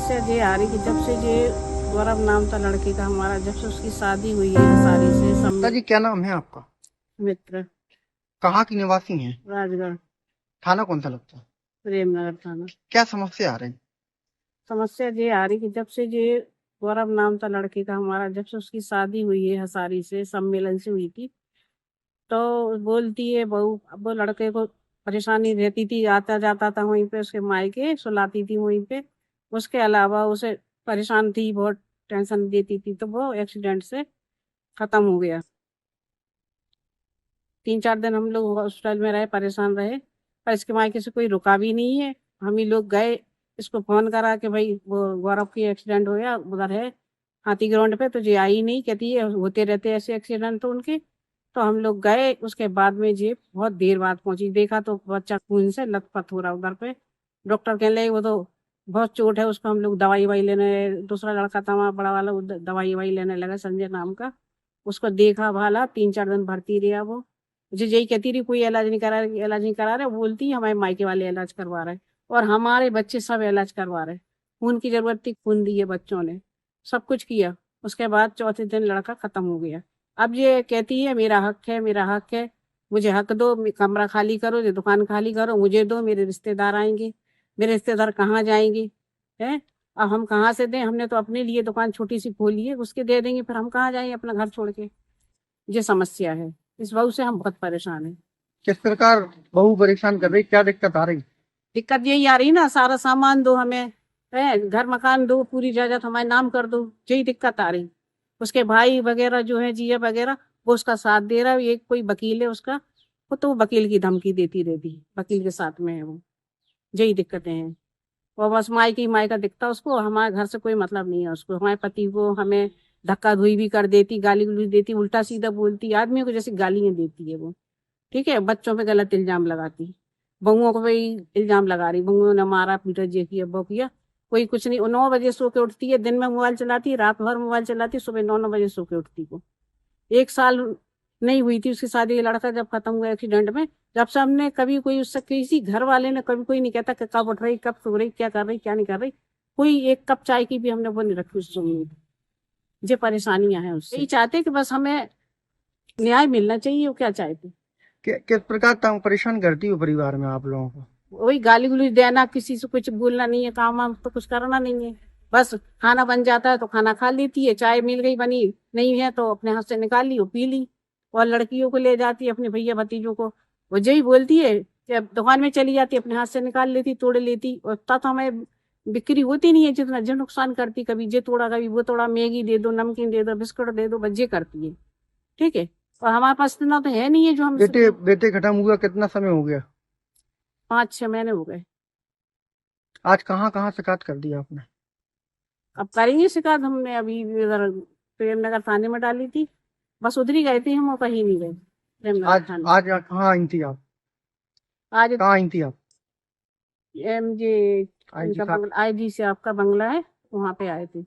समस्या ये आ रही कि जब से ये गौरव नाम था लड़के का हमारा, जब से उसकी शादी हुई है सारी से पिता जी क्या नाम है आपका? मित्र कहाँ की निवासी हैं? राजगढ़ थाना कौन सा लगता है? प्रेमनगर थाना। क्या समस्या आ रही? समस्या ये आ रही कि जब से ये गौरव नाम था लड़के का हमारा, जब से उसकी शादी हुई है हसारी से सम्मेलन से हुई थी, तो बोलती है बहू, अब वो लड़के को परेशानी रहती थी, आता जाता था वहीं पे उसके मायके, सुलाती थी वहीं पे। उसके अलावा उसे परेशान थी, बहुत टेंशन देती थी, तो वो एक्सीडेंट से खत्म हो गया। 3-4 दिन हम लोग हॉस्पिटल में रहे, परेशान रहे, पर इसके मायके से कोई रुका भी नहीं है। हम ही लोग गए, इसको फोन करा कि भाई वो गौरव की एक्सीडेंट हो गया, उधर है हाथी ग्राउंड पे, तो ये आई नहीं, कहती है होते रहते ऐसे एक्सीडेंट तो उनके। तो हम लोग गए, उसके बाद में ये बहुत देर बाद पहुंची, देखा तो बच्चा खून से लथपथ हो रहा उधर पे। डॉक्टर कहने लगे वो तो बहुत चोट है उसको। हम लोग दवाई ववाई लेने, दूसरा लड़का था वहाँ बड़ा वाला, वो दवाई ववाई लेने लगा, संजय नाम का। उसको देखा भाला, 3-4 दिन भर्ती रहा वो। मुझे यही कहती रही कोई इलाज नहीं करा रहे, इलाज नहीं करा रहे, बोलती हमारे मायके वाले इलाज करवा रहे, और हमारे बच्चे सब इलाज करवा रहे। खून की जरूरत थी, खून दिए बच्चों ने, सब कुछ किया। उसके बाद चौथे दिन लड़का खत्म हो गया। अब ये कहती है मेरा हक है, मेरा हक है, मुझे हक दो, कमरा खाली करो, ये दुकान खाली करो, मुझे दो, मेरे रिश्तेदार आएंगे। मेरे रिश्तेदार कहाँ जाएंगे? हैं? अब हम कहाँ से दें? हमने तो अपने लिए दुकान छोटी सी खोली है, उसके दे देंगे, फिर हम कहाँ जाएंगे अपना घर छोड़ के? ये समस्या है, इस बहू से हम बहुत परेशान हैं। किस प्रकार बहू परेशान कर रही? क्या दिक्कत आ रही? दिक्कत यही आ रही ना, सारा सामान दो हमें, है घर मकान दो, पूरी जायदाद हमारे नाम कर दो, यही दिक्कत आ रही। उसके भाई वगैरह जो है, जीजा वगैरह, वो उसका साथ दे रहा है। एक कोई वकील है उसका, वो तो वकील की धमकी देती रहती, वकील के साथ में है वो। यही दिक्कतें हैं। और बस माई की माई का दिखता उसको, हमारे घर से कोई मतलब नहीं है उसको। हमारे पति को हमें धक्का धुई भी कर देती, गाली गुली देती, उल्टा सीधा बोलती, आदमी को जैसे गालियां देती है वो। ठीक है, बच्चों पे गलत इल्जाम लगाती, बहुओं को भी इल्जाम लगा रही, बहुओं ने मारा पीटा, ये किया वो किया। कोई कुछ नहीं, 9 बजे सो के उठती है, दिन में मोबाइल चलाती है, रात भर मोबाइल चलाती है, सुबह 9-9 बजे सो के उठती को। 1 साल नहीं हुई थी उसकी शादी, ये लड़का जब खत्म हुआ एक्सीडेंट में, जब से हमने कभी कोई उससे, किसी घर वाले ने कभी, कोई नहीं कहता कि कब उठ रही, कब सो रही, क्या कर रही, क्या नहीं कर रही। कोई एक कप चाय की भी हमने वो नहीं रखी उससे उम्मीद। ये परेशानियां हैं उससे, यही चाहते कि बस हमें न्याय मिलना चाहिए, वो क्या चाहते। किस प्रकार तंग परेशान करती हो परिवार में आप लोगों को? वही गाली गुली देना, किसी से कुछ बोलना नहीं है, काम वाम तो कुछ करना नहीं है। बस खाना बन जाता है तो खाना खा लेती है, चाय मिल गई बनी, नहीं है तो अपने हाथ से निकाल ली, वो पी ली। और लड़कियों को ले जाती है अपने भैया भतीजों को, वो यही बोलती है कि अब दुकान में चली जाती, अपने हाथ से निकाल लेती, तोड़ लेती, और उतना तो हमें बिक्री होती नहीं है जितना जो नुकसान करती, कभी ये तोड़ा कभी वो तोड़ा, मैगी दे दो, नमकीन दे दो, बिस्कुट दे दो, बस ये करती है। ठीक है, और हमारे पास इतना तो है नहीं है जो हम बेटे बेटे खत्म हुआ कितना समय हो गया? 5-6 महीने हो गए। आज कहाँ कहाँ शिकायत कर दी आपने? अब करेंगे शिकायत, हमने अभी इधर प्रेमनगर थाने में डाली थी, बस उधर ही गए थे हम, और कहीं नहीं गए प्रेमनगर आज थाने। आज कहाँ आई थी आप? आज कहाँ आई थी आप? एम जे आईजी इनका साहब? बंगला, IG से आपका बंगला है, वहां पे आए थे।